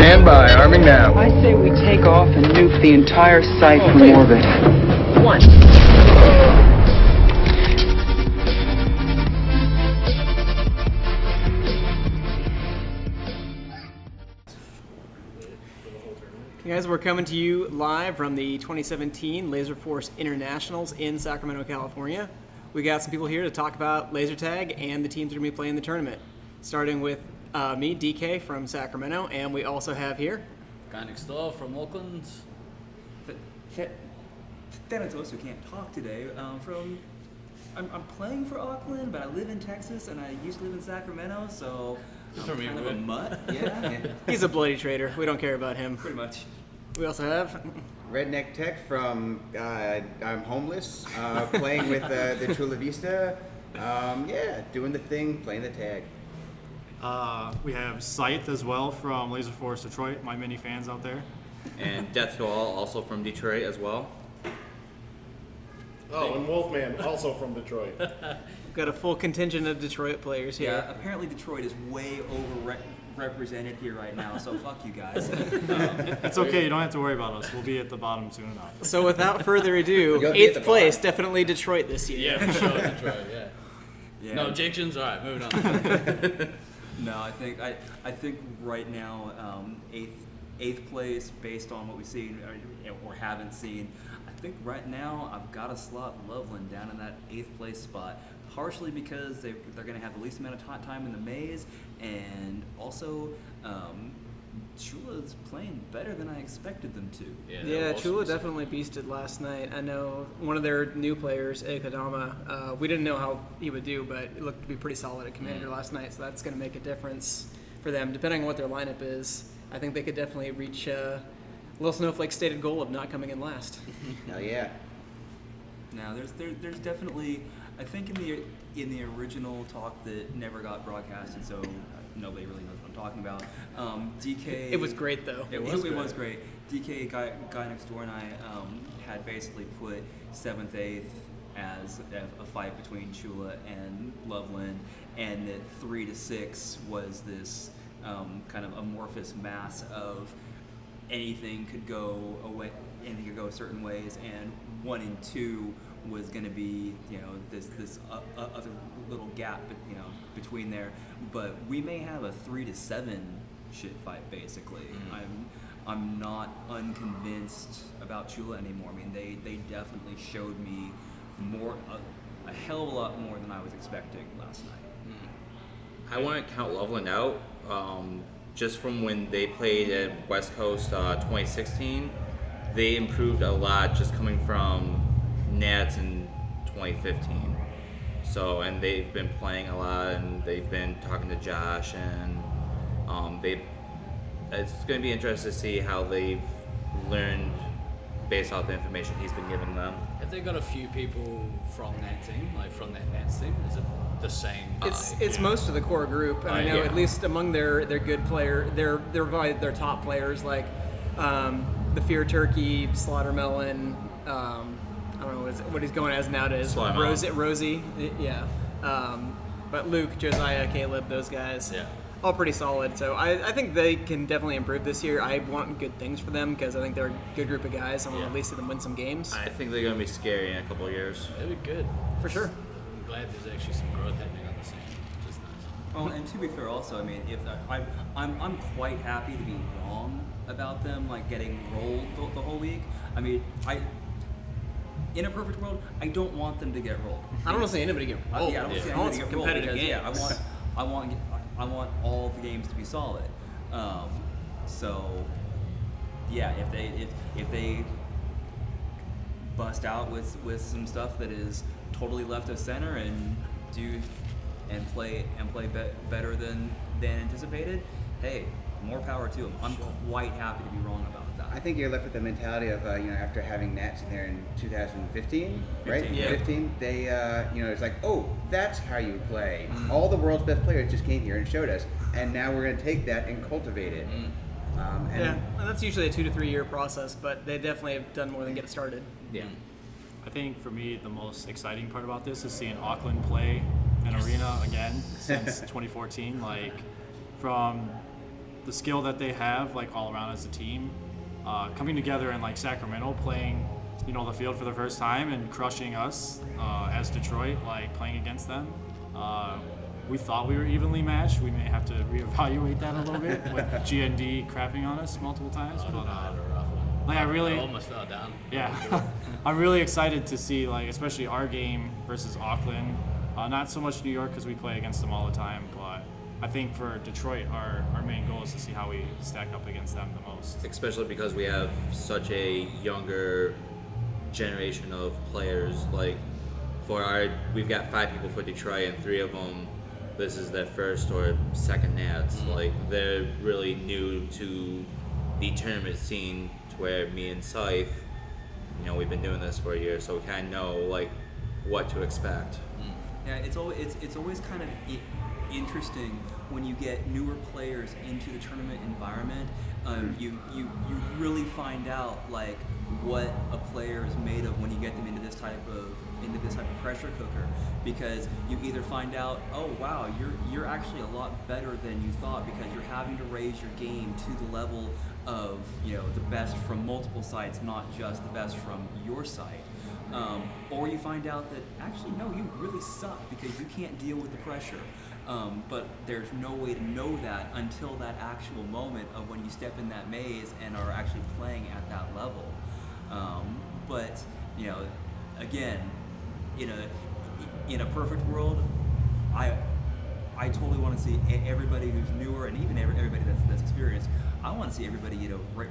Stand by, arming now. I say we take off and nuke the entire site from orbit. One. Guys, we're coming to you live from the 2017 Laserforce Internationals in Sacramento, California. We got some people here to talk about laser tag and the teams that are going to be playing the tournament. Starting with me, DK from Sacramento, and we also have here Guy next door from Auckland. Thanatos, who can't talk today. I'm playing for Auckland, but I live in Texas, and I used to live in Sacramento, so I'm kind of a mutt. Yeah. he's a bloody traitor. We don't care about him. Pretty much. We also have Redneck Tech from I'm homeless, playing with the Chula Vista. Doing the thing, playing the tag. We have Scythe as well from Laserforce Detroit, my many fans out there. And Death to All, also from Detroit as well. Oh, and Wolfman, also from Detroit. got a full contingent of Detroit players here. Yeah, apparently Detroit is way over-represented here right now, so fuck you guys. It's okay, you don't have to worry about us. We'll be at the bottom soon enough. So without further ado, 8th place, definitely Detroit this year. Yeah, for sure, Detroit, yeah. No objections? All right, moving on. No, I think right now, eighth place, based on what we've seen or haven't seen, I think right now I've got to slot Loveland down in that 8th place spot, partially because they're going to have the least amount of time in the maze, and also Chula's playing better than I expected them to. Yeah, Chula definitely beasted last night. I know one of their new players, Ekadama, we didn't know how he would do, but it looked to be pretty solid at Commander last night, so that's going to make a difference for them. Depending on what their lineup is, I think they could definitely reach Little Snowflake's stated goal of not coming in last. Hell yeah. Now, there's definitely, I think in the original talk that never got broadcasted, so nobody really knows what I'm talking about. DK. It was great though. It was great. DK, guy next door, and I had basically put 7th, 8th as a fight between Chula and Loveland, and that 3 to 6 was this kind of amorphous mass of anything could go away, anything could go certain ways, and 1 and 2 was going to be, this other little gap, between there. But we may have a 3 to 7 shit fight basically. I'm not unconvinced about Chula anymore. I mean, they definitely showed me a hell of a lot more than I was expecting last night. I wouldn't count Loveland out. Just from when they played at West Coast 2016, they improved a lot just coming from Nats in 2015. So, and they've been playing a lot, and they've been talking to Josh, and it's going to be interesting to see how they've learned based off the information he's been giving them. Have they got a few people from that team, like from that Nats team? Is it the same? It's most of the core group. I know at least among their good player, they're probably their top players, like the Fear Turkey, Slaughtermelon. I don't know what he's going as nowadays. Rosie, yeah. But Luke, Josiah, Caleb, those guys, all pretty solid. So I think they can definitely improve this year. I want good things for them because I think they're a good group of guys. I want to at least see them win some games. I think they're going to be scary in a couple of years. They'll be good. For sure. I'm glad there's actually some growth happening on the scene, which is nice. Oh, and to be fair, also, I mean, if I'm quite happy to be wrong about them, like getting rolled the whole week. I mean, in a perfect world, I don't want them to get rolled. I don't want to see anybody get rolled. I don't want to see anybody get rolled because, games. I want all the games to be solid. If they bust out with some stuff that is totally left of center and play better than anticipated, hey, more power to them. I'm quite happy to be wrong about that. I think you're left with the mentality of after having Nats in there in 2015, right? 15. They it's like, oh, that's how you play. All the world's best players just came here and showed us, and now we're going to take that and cultivate it. And that's usually a 2 to 3 year process, but they definitely have done more than get it started. Yeah. I think for me the most exciting part about this is seeing Auckland play an arena again since 2014. Like from the skill that they have, like all around as a team, coming together in like Sacramento, playing, the field for the first time and crushing us as Detroit, like playing against them. We thought we were evenly matched. We may have to reevaluate that a little bit with GND crapping on us multiple times. But like I almost fell down. Yeah, I'm really excited to see, like, especially our game versus Auckland. Not so much New York because we play against them all the time, but I think for Detroit, our main goal is to see how we stack up against them the most. Especially because we have such a younger generation of players. Like, we've got 5 people for Detroit, and 3 of them, this is their first or second Nats. Like, they're really new to the tournament scene, to where me and Scythe, we've been doing this for a year, so we kind of know, like, what to expect. Yeah, it's always kind of interesting when you get newer players into the tournament environment. You really find out, like, what a player is made of when you get them into this type of pressure cooker, because you either find out, oh wow, you're actually a lot better than you thought, because you're having to raise your game to the level of the best from multiple sides, not just the best from your side. Or you find out that actually no, you really suck because you can't deal with the pressure. But there's no way to know that until that actual moment of when you step in that maze and are actually playing at that level. But again, in a perfect world, I totally want to see everybody who's newer, and even everybody that's experienced. I want to see everybody,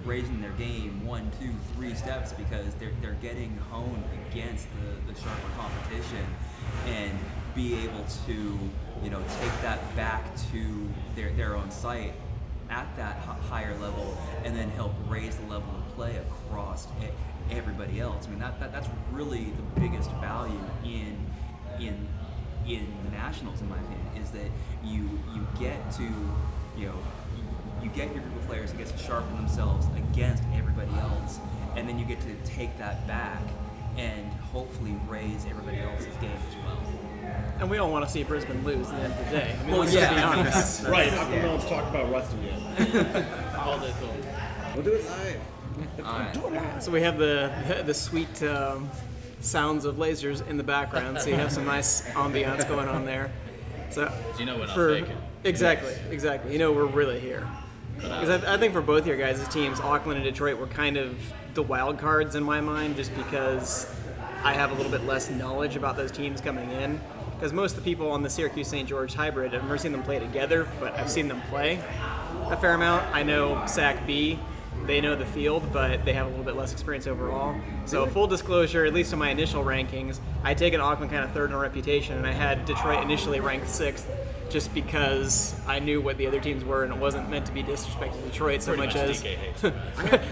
raising their game 1, 2, 3 steps, because they're getting honed against the sharper competition, and be able to, take that back to their own site at that higher level, and then help raise the level of play across everybody else. I mean, that's really the biggest value in the Nationals, in my opinion, is that you get to, you get your group of players that gets to sharpen themselves against everybody else, and then you get to take that back and hopefully raise everybody else's game as well. And we don't want to see Brisbane lose at the end of the day. I mean, let's yeah. just be honest. Right, how come no one's talked about Rusty yet? All they thought. We'll do it live. So we have the sweet sounds of lasers in the background, so you have some nice ambiance going on there. So You know we're not faking. Exactly. We're really here. Because I think for both your guys' teams, Auckland and Detroit were kind of the wild cards in my mind, just because I have a little bit less knowledge about those teams coming in. Because most of the people on the Syracuse-St. George hybrid, I've never seen them play together, but I've seen them play a fair amount. I know Sac B, they know the field, but they have a little bit less experience overall. So full disclosure, at least in my initial rankings, I had taken Auckland kind of third in a reputation, and I had Detroit initially ranked 6th, just because I knew what the other teams were, and it wasn't meant to be disrespect to Detroit so much as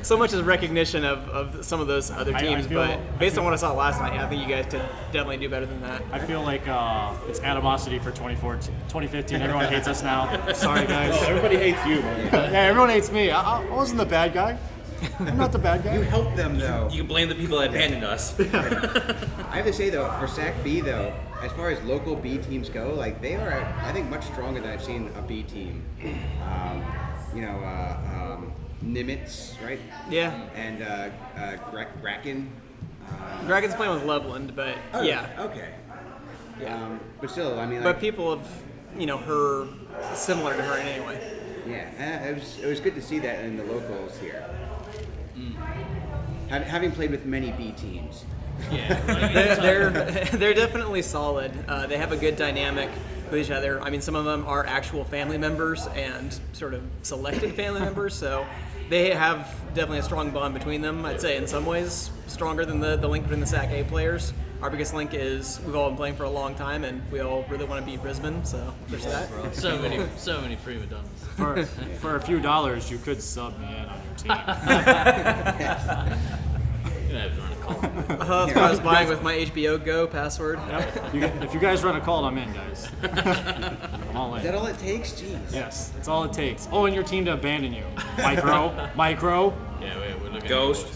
so much as recognition of some of those other teams. But based on what I saw last night, I think you guys could definitely do better than that. I feel like it's animosity for 2015. Everyone hates us now. Sorry, guys. No, everybody hates you, man. Yeah, everyone hates me. I wasn't the bad guy. I'm not the bad guy. You helped them, though. You can blame the people that abandoned us. I have to say, though, for SAC B, though, as far as local B teams go, like, they are, I think, much stronger than I've seen a B team. Nimitz, right? Yeah. And Bracken. Dragon's playing with Loveland, but yeah. Okay. But still, I mean, But people have, her similar to her in any way. yeah, it was good to see that in the locals here. Having played with many B teams. They're definitely solid. They have a good dynamic with each other. I mean, some of them are actual family members and sort of selected family members, so they have definitely a strong bond between them. I'd say in some ways stronger than the link between the SAC A players. Our biggest link is we've all been playing for a long time, and we all really want to beat Brisbane, so there's that. So many prima donnas. For a few dollars, you could sub me in on your team. You have to run a call. That's what I was buying with my HBO Go password. Yep. If you guys run a call, I'm in, guys. I'm all in. Is that all it takes? Jeez. Yes, that's all it takes. Oh, and your team to abandon you. Micro. Yeah, we're looking Ghost.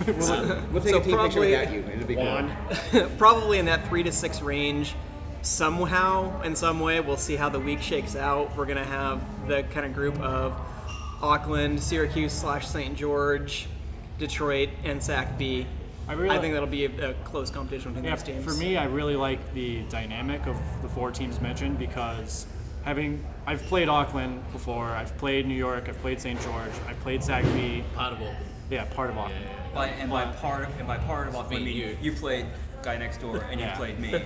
We'll take So a team picture probably- without you. It'll be cool. Probably in that 3 to 6 range. Somehow, in some way, we'll see how the week shakes out. We're going to have the kind of group of Auckland, Syracuse/St. George, Detroit, and Sac B. I think that'll be a close competition between those teams. For me, I really like the dynamic of the 4 teams mentioned because I've played Auckland before, I've played New York, I've played St. George, I've played Sac B. Part of Auckland. Yeah, part of Auckland. By part of Auckland, I mean you played Guy Next Door and you played me.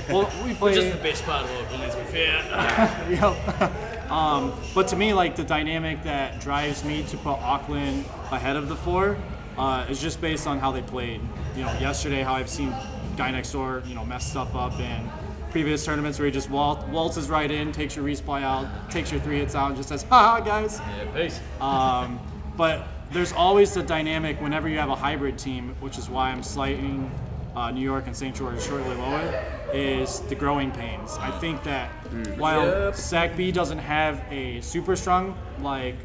Well, we played. Just the best part of Auckland, let's be fair. Yep. But to me, like the dynamic that drives me to put Auckland ahead of the 4 is just based on how they played. Yesterday, how I've seen Guy Next Door, mess stuff up in previous tournaments where he just waltzes right in, takes your resupply out, takes your 3 hits out, and just says, "Ha, guys." Yeah, peace. But there's always the dynamic whenever you have a hybrid team, which is why I'm slighting New York and St. George shortly lower, is the growing pains. I think that while Sac B doesn't have a super strong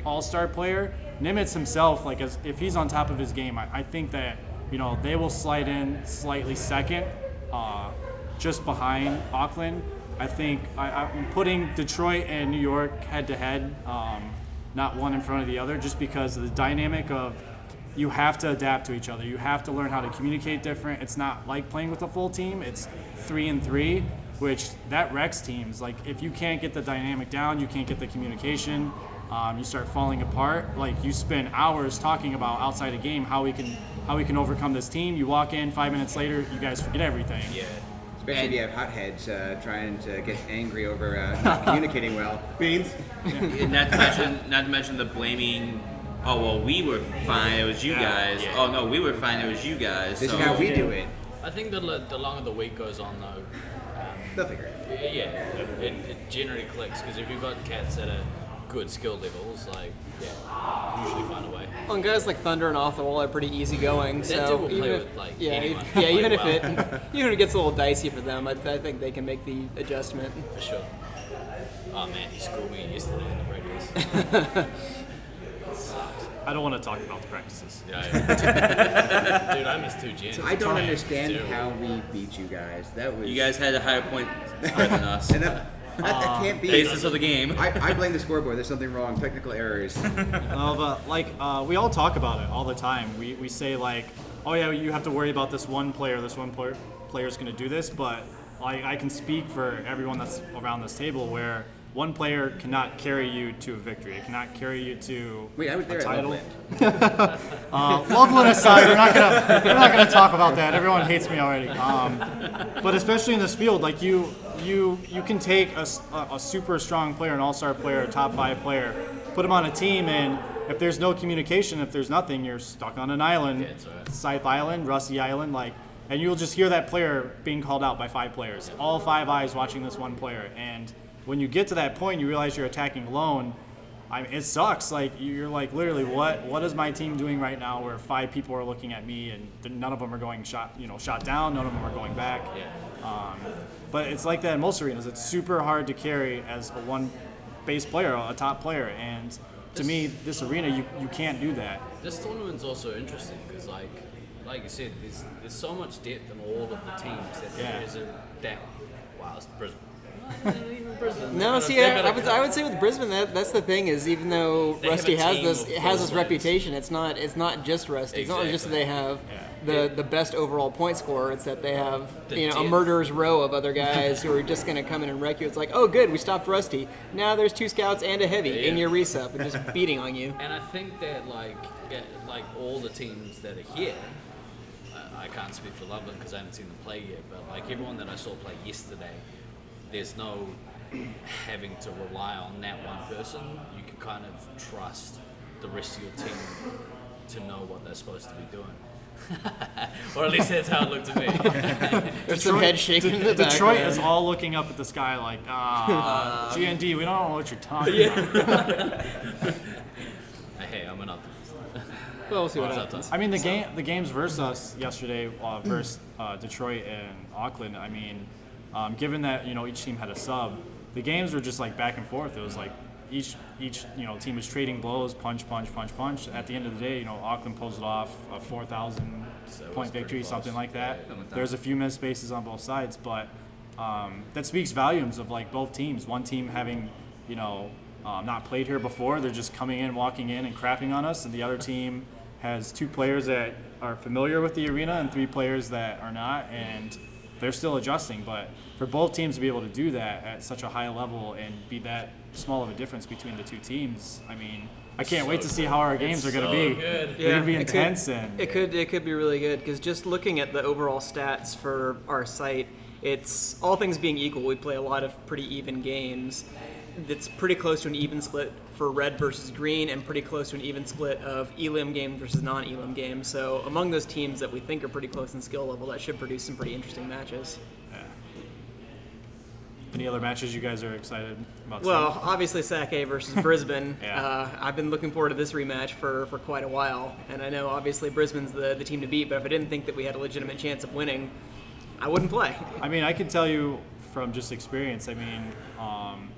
all-star player, Nimitz himself, if he's on top of his game, I think that they will slide in slightly second, just behind Auckland. I think I'm putting Detroit and New York head to head, not one in front of the other, just because of the dynamic of you have to adapt to each other. You have to learn how to communicate different. It's not like playing with a full team. It's 3-3, which that wrecks teams. If you can't get the dynamic down, you can't get the communication, you start falling apart. You spend hours talking about outside a game how we can overcome this team. You walk in 5 minutes later, you guys forget everything. Yeah. Especially if you have hotheads trying to get angry over not communicating well. Beans. Not to mention the blaming. Oh well, we were fine. It was you guys. Yeah. Oh no, we were fine. It was you guys. This so. is how we do it. I think the longer the week goes on, though, They'll figure it. yeah, it generally clicks because if you've got cats that are good skill levels, usually find a way. Well, and guys like Thunder and Off the Wall are pretty easygoing. That So dude will even play if, with, yeah, anyone. even if Wow. even if it gets a little dicey for them, I think they can make the adjustment. For sure. Oh man, he schooled me yesterday in the practice. Sucks. I don't want to talk about the practices. Yeah. Dude, I missed 2 gens. I don't understand Terrible. how we beat you guys. That was You guys had a higher point spread than us. and that can't be. Basis of the game. I blame the scoreboard. There's something wrong. Technical errors. But we all talk about it all the time. We say oh yeah, you have to worry about this one player. This one player's going to do this. But I can speak for everyone that's around this table where one player cannot carry you to a victory. It cannot carry you to Wait, I was there a at title. Loveland. Loveland aside, we're not gonna talk about that. Everyone hates me already. But especially in this field, you can take a super strong player, an all-star player, a top 5 player, put him on a team, and if there's no communication, if there's nothing, you're stuck on an island, Scythe Island, Rusty Island, and you'll just hear that player being called out by 5 players, all 5 eyes watching this one player, and when you get to that point, you realize you're attacking alone. It sucks. You're literally, what is my team doing right now? Where 5 people are looking at me, and none of them are going shot down. None of them are going back. Yeah. But it's like that in most arenas. It's super hard to carry as a one base player, a top player, and to me, this arena, you can't do that. This tournament's also interesting because, like you said, there's so much depth in all of the teams that there isn't that. Wow, it's Brisbane. Even Brisbane. No, see, I would say with Brisbane, that's the thing is even though They Rusty have a has team of this full reputation, it's not just Rusty. It's not just that they have the best overall point scorer. It's that they have a depth. murderer's row of other guys who are just going to come in and wreck you. It's like, oh, good, we stopped Rusty. Now there's 2 scouts and a heavy in your resup and just beating on you. And I think that like all the teams that are here, I can't speak for Loveland because I haven't seen them play yet, but like everyone that I saw play yesterday, there's no having to rely on that one person. You can kind of trust the rest of your team to know what they're supposed to be doing. Or at least that's how it looked to me. There's some head shaking in the Detroit background. is all looking up at the sky like, GND, we don't know what you're talking about. Hey, I'm an optimist. Well, we'll see what What's happens. up, I mean, the games versus us yesterday, versus Detroit and Auckland. I mean, given that each team had a sub, the games were just back and forth. It was each team was trading blows, punch. At the end of the day, Auckland pulls it off, a 4,000 point victory, something like that. There's a few missed spaces on both sides, but that speaks volumes of both teams. One team having not played here before. They're just coming in, walking in, and crapping on us. And the other team has 2 players that are familiar with the arena and 3 players that are not, and they're still adjusting. But for both teams to be able to do that at such a high level and be that small of a difference between the 2 teams, I mean, I can't wait to see how our games are going to be. Good. They're going to be intense. It could be really good, because just looking at the overall stats for our site, it's all things being equal, we play a lot of pretty even games. It's pretty close to an even split for red versus green, and pretty close to an even split of elim games versus non-elim games. So among those teams that we think are pretty close in skill level, that should produce some pretty interesting matches. Yeah. Any other matches you guys are excited about? Well, obviously Sac A versus Brisbane. Yeah. I've been looking forward to this rematch for quite a while, and I know obviously Brisbane's the team to beat, but if I didn't think that we had a legitimate chance of winning, I wouldn't play. I mean, I can tell you from just experience, I mean,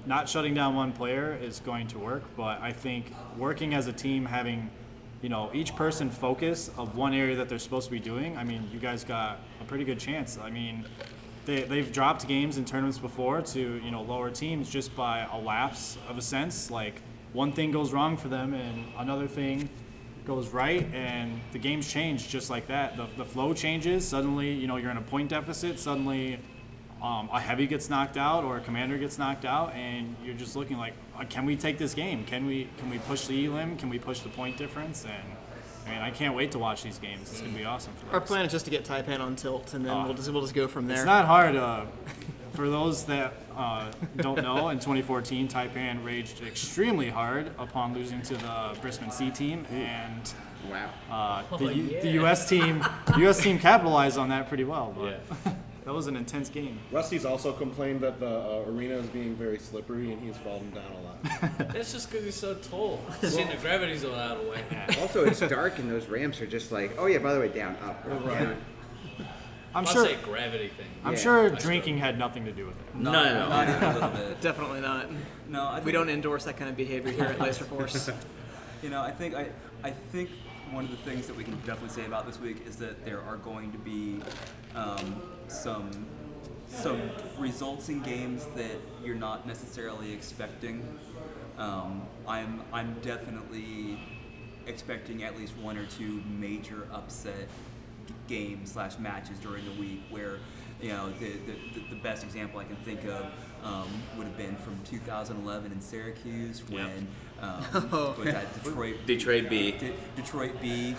not shutting down one player is going to work, but I think working as a team, having, each person focus of one area that they're supposed to be doing, I mean, you guys got a pretty good chance. I mean, they've dropped games in tournaments before to, lower teams just by a lapse of a sense. Like, one thing goes wrong for them and another thing goes right, and the games change just like that. The flow changes. Suddenly, you're in a point deficit. Suddenly, a heavy gets knocked out or a commander gets knocked out, and you're just looking like, can we take this game? Can we push the elim? Can we push the point difference? And I mean, I can't wait to watch these games. It's going to be awesome for us. Our plan is just to get Taipan on tilt, and then we'll just go from there. It's not hard. For those that don't know, in 2014, Taipan raged extremely hard upon losing to the Brisbane C team, and the U.S. team capitalized on that pretty well. But that was an intense game. Rusty's also complained that the arena is being very slippery, and he's fallen down a lot. That's just because he's so tall. Center of gravity's all out of the way. Also, it's dark, and those ramps are just like, oh yeah, by the way, down, up, down. I'm I'll sure. say gravity thing. I'm sure drinking had nothing to do with it. Not even a little bit. Definitely not. No, We don't endorse that kind of behavior here at Laserforce. I think one of the things that we can definitely say about this week is that there are going to be some results in games that you're not necessarily expecting. I'm definitely expecting at least 1 or 2 major upset games / matches during the week where, the best example I can think of would have been from 2011 in Syracuse when was that Detroit B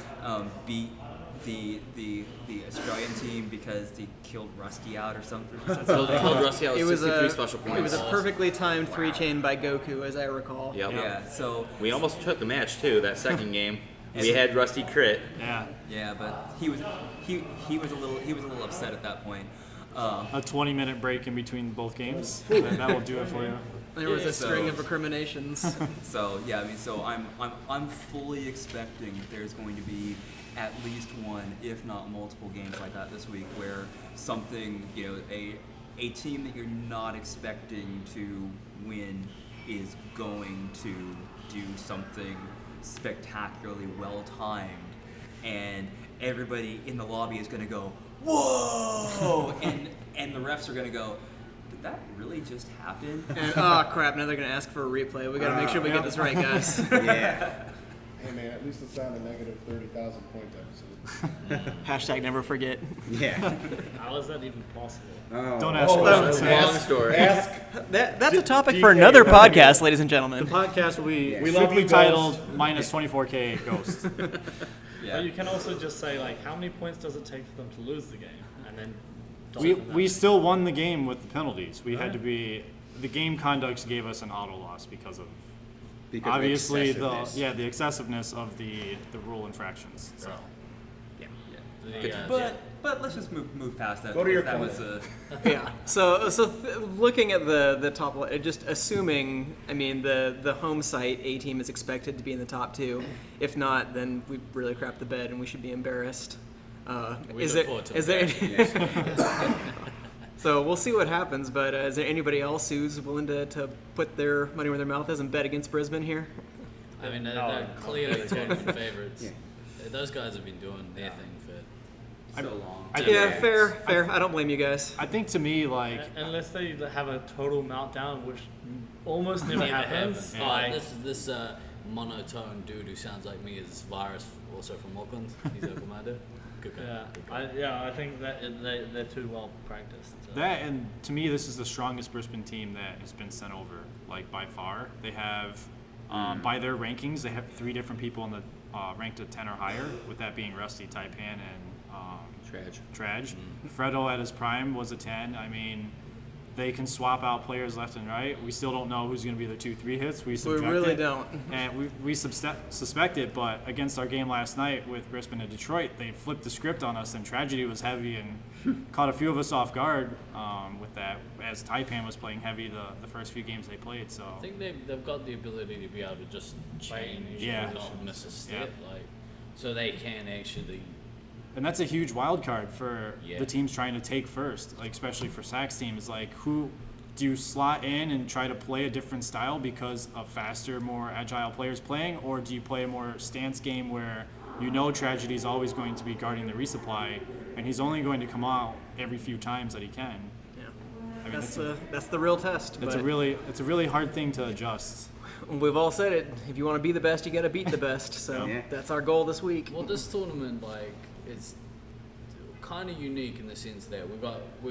beat the Australian team because they killed Rusty out or something. Killed Rusty out with 63 special points. It was a perfectly timed 3-chain by Goku, as I recall. Yep. Yeah, so We almost took the match too. That second game, we had Rusty crit. yeah, but he was a little upset at that point. A 20-minute break in between both games, and that will do it for you. There was a string of recriminations. So I'm fully expecting that there's going to be at least one, if not multiple games like that this week, where something, a team that you're not expecting to win is going to do something spectacularly well timed, and everybody in the lobby is going to go, whoa, and the refs are going to go, did that really just happen? And, oh crap, now they're going to ask for a replay. We got to make sure we get this right, guys. Yeah. Hey man, at least it's not a negative 30,000 point deficit. Hashtag never forget. Yeah. How is that even possible? Oh. Don't ask questions. Long story. That's a topic for another podcast, ladies and gentlemen. The podcast will be We love strictly you, titled Ghost. minus 24K Ghost. But you can also just say, like, how many points does it take for them to lose the game? And then We still won the game with the penalties. We had to be the game conducts gave us an auto loss because of obviously the excessiveness of the rule infractions. So But let's just move past that. Go to your that comment. was Yeah. Looking at the top, just assuming, I mean, the home site A team is expected to be in the top 2. If not, then we really crap the bed and we should be embarrassed. So we'll see what happens. But is there anybody else who's willing to put their money where their mouth is and bet against Brisbane here? I mean, they're clearly tournament favorites. Those guys have been doing their thing for so long. Yeah, fair. I don't blame you guys. I think to me, like, Unless they have a total meltdown, which almost never happens. Yeah. Like, This monotone dude who sounds like me is Virus, also from Auckland. He's a commander. Good guy. I think that they're too well practiced. So. that, and to me, this is the strongest Brisbane team that has been sent over, like, by far. They have, by their rankings, they have 3 different people in the ranked at 10 or higher, with that being Rusty, Taipan, and Traj. Fredo at his prime was a 10. I mean, they can swap out players left and right. We still don't know who's going to be the 2-3 hits. We really don't. And we suspect it, but against our game last night with Brisbane and Detroit, they flipped the script on us, and Tragedy was heavy and caught a few of us off guard with that, as Taipan was playing heavy the first few games they played. So I think they've got the ability to be able to just change and not miss a step, like, so they can actually. And that's a huge wild card for Yeah. the teams trying to take first, like especially for Sac's team. Is like, who do you slot in and try to play a different style because of faster, more agile players playing, or do you play a more stance game where you know Tragedy is always going to be guarding the resupply, and he's only going to come out every few times that he can. Yeah. I mean, That's the real test. it's a really hard thing to adjust. We've all said it. If you want to be the best, you got to beat the best. So Yeah. that's our goal this week. Well, this tournament, like, it's kind of unique in the sense that we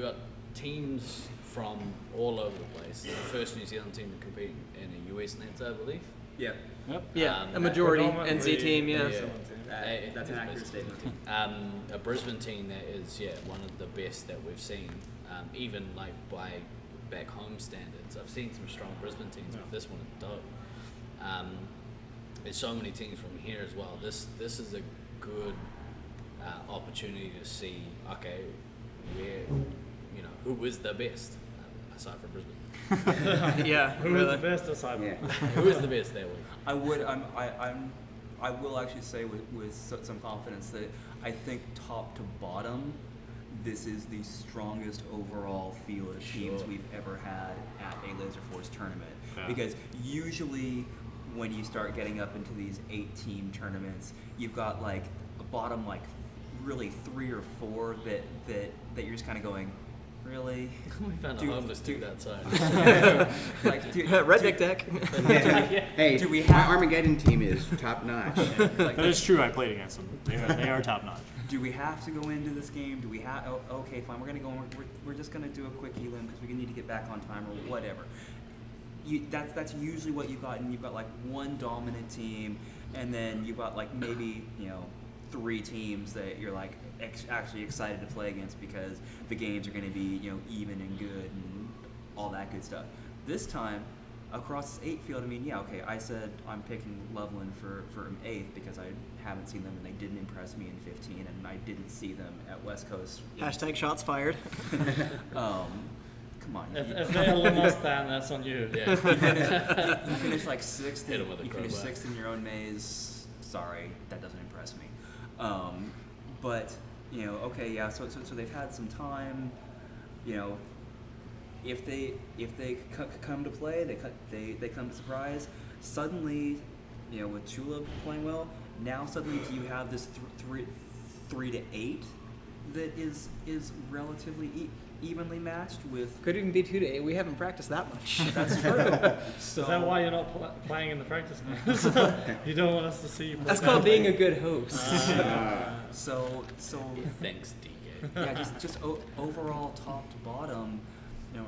got teams from all over the place. The first New Zealand team to compete in a US Nets, I believe. Yeah, Yep. Yeah, a majority predominantly- NC team. Yeah. that's an accurate statement. A Brisbane team that is one of the best that we've seen, even like by back home standards. I've seen some strong Brisbane teams, but this one is dope. There's so many teams from here as well. This is a good opportunity to see, okay, who is the best aside from Brisbane. Yeah. Who is the best aside from? Yeah. Who is the best that week? I will actually say with some confidence that I think top to bottom, this is the strongest overall field of teams we've ever had at a Laserforce tournament. Yeah. Because usually when you start getting up into these 8-team tournaments, you've got like a bottom like really 3 or 4 that you're just kind of going, really? We found a Dude, homeless dude outside. Like, Redneck deck. Hey, Do we my have- Armageddon team is top notch. like, That is true. I played against them. They are top notch. do we have to go into this game? Do we have? Oh, okay, fine. We're gonna go. We're just gonna do a quick elim because we need to get back on time or whatever. That's usually what you've got, and you've got like one dominant team, and then you've got like maybe 3 teams that you're like actually excited to play against because the games are going to be even and good and all that good stuff. This time, across this 8 field, I mean, okay, I said I'm picking Loveland for 8th because I haven't seen them and they didn't impress me in 15, and I didn't see them at West Coast. Hashtag shots fired. Come on. If they lost that, that's on you. Yeah. You finish like 6th. Hit 'em with a You finish crowbar. 6th in your own maze. Sorry, that doesn't impress me. But okay, yeah. So they've had some time. If they come to play, they come to surprise. Suddenly, with Chula playing well, now suddenly do you have this 3 to 8 that is relatively evenly matched with. Could even be 2 to 8. We haven't practiced that much. That's true. So Is that why you're not playing in the practice games? You don't want us to see you play. That's called being a good host. So Thanks, DK. yeah, just overall top to bottom,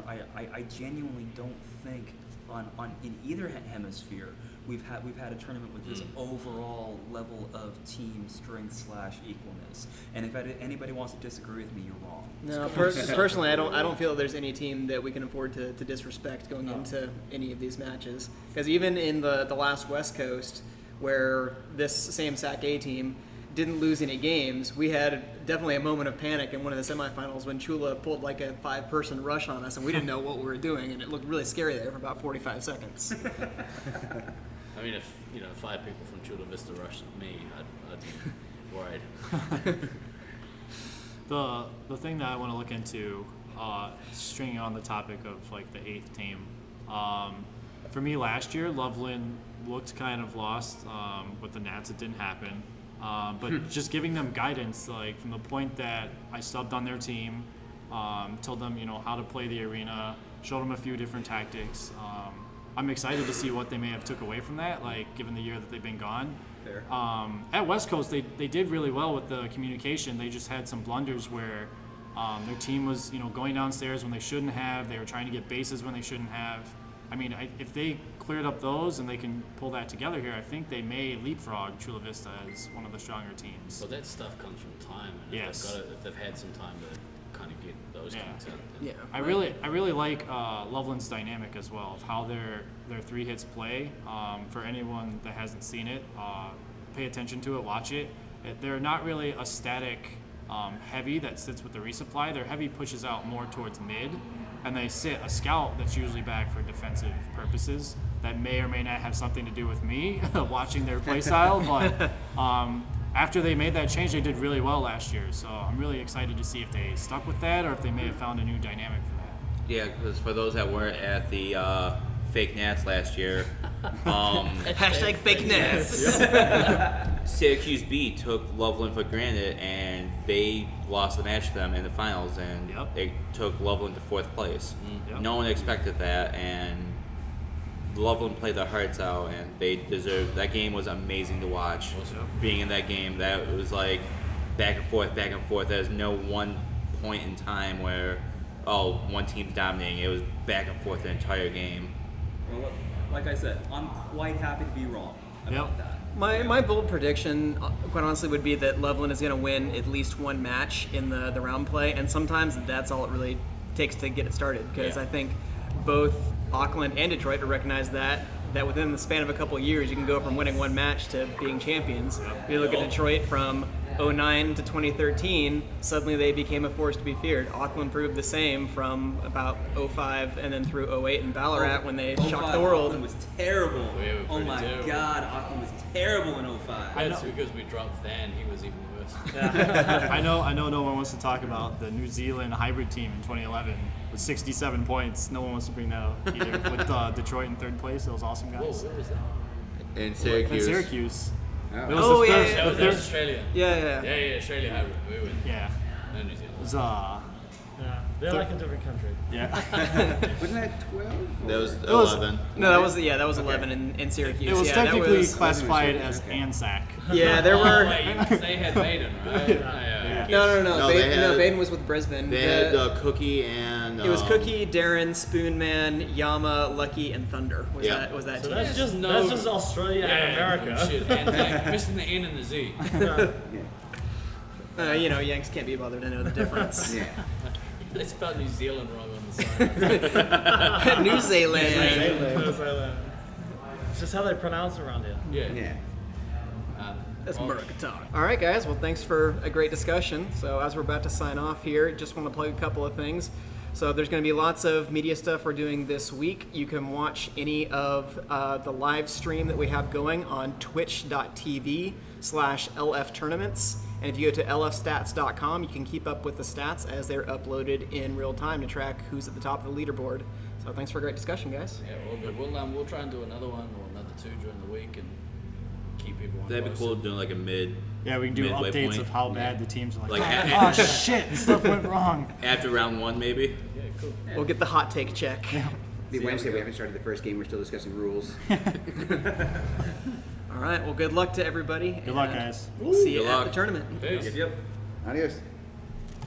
I genuinely don't think on in either hemisphere we've had a tournament with this overall level of team strength / equalness. And if anybody wants to disagree with me, you're wrong. No, personally, I don't feel that there's any team that we can afford to disrespect going into any of these matches. Because even in the last West Coast, where this same Sac A team didn't lose any games, we had definitely a moment of panic in one of the semifinals when Chula pulled like a 5-person rush on us, and we didn't know what we were doing, and it looked really scary there for about 45 seconds. I mean, if 5 people from Chula Vista rushed me, I'd be worried. The thing that I want to look into, stringing on the topic of like the 8th team, for me last year, Loveland looked kind of lost with the Nats. It didn't happen. But just giving them guidance, like from the point that I subbed on their team, told them, how to play the arena, showed them a few different tactics. I'm excited to see what they may have took away from that, like given the year that they've been gone. Fair. At West Coast, they did really well with the communication. They just had some blunders where their team was, going downstairs when they shouldn't have. They were trying to get bases when they shouldn't have. I mean, if they cleared up those and they can pull that together here, I think they may leapfrog Chula Vista as one of the stronger teams. Well, that stuff comes from time. And Yes. if they've had some time to kind of get those kinds out. Yeah. I really like Loveland's dynamic as well of how their three hits play. For anyone that hasn't seen it, pay attention to it, watch it. They're not really a static heavy that sits with the resupply. Their heavy pushes out more towards mid, and they sit a scout that's usually back for defensive purposes. That may or may not have something to do with me watching their play style, but after they made that change, they did really well last year. So I'm really excited to see if they stuck with that or if they may have found a new dynamic for that. Yeah, because for those that weren't at the fake Nats last year, Hashtag fake Nats. Syracuse B took Loveland for granted, and they lost the match to them in the finals, and Yep. they took Loveland to fourth place. Yep. No one expected that, and Loveland played their hearts out, and they deserved. That game was amazing to watch. Being in that game, that was like back and forth, back and forth. There's no one point in time where one team's dominating. It was back and forth the entire game. Well, like I said, I'm quite happy to be wrong about Yep. that. My bold prediction, quite honestly, would be that Loveland is going to win at least one match in the round play, and sometimes that's all it really takes to get it started. Because I think both Auckland and Detroit will recognize that within the span of a couple of years, you can go from winning one match to being champions. You look at Detroit from 2009 to 2013, suddenly they became a force to be feared. Auckland proved the same from about 2005 and then through 2008 in Ballarat when they shocked the world. Auckland was terrible. We were Oh pretty my terrible. God, Auckland was terrible in 2005. That's because we dropped Van. He was even worse. I know no one wants to talk about the New Zealand hybrid team in 2011 with 67 points. No one wants to bring that up either. With Detroit in third place, those awesome Whoa, guys. where was that? In And Syracuse. Syracuse. Oh. It was Oh, the yeah, third, yeah, That the was third- Australia. Yeah. Yeah, Australia hybrid. We win. yeah. No New Zealand. It was Yeah, they're like a different country. yeah. Wasn't that 12? That was was- 11. No, that was 11 in Syracuse. It was yeah, that technically was- classified as Okay. ANZAC. Yeah, there Oh, were. wait, because they had Baden, right? Yeah. No. No, they had- Baden was with Brisbane. They had Cookie and. It was Cookie, Darren, Spoonman, Yama, Lucky, and Thunder. Was Yeah. that So team? that's just no- Australia and America. Shit, Anzac. Missing the N and the Z. Yanks can't be bothered to know the difference. Yeah. They spelled New Zealand wrong on the side. New Zealand. It's just how they pronounce it around here. Yeah. Yeah. That's America talk. All right, guys. Well, thanks for a great discussion. So as we're about to sign off here, just want to plug a couple of things. So there's going to be lots of media stuff we're doing this week. You can watch any of the live stream that we have going on twitch.tv/LF tournaments. And if you go to lfstats.com, you can keep up with the stats as they're uploaded in real time to track who's at the top of the leaderboard. So thanks for a great discussion, guys. Yeah, all good. We'll try and do another one or another two during the week and keep everyone. That'd be posted. cool doing like a mid. Yeah, we can do midway updates point. of how bad the teams are. Like, Oh shit, stuff went wrong. After round one, maybe. Yeah, cool. We'll get the hot take check. Be Wednesday. We haven't started the first game. We're still discussing rules. All right. Well, good luck to everybody. Good luck, guys. We'll see you Good at luck. the tournament. Peace. Yep. Adios.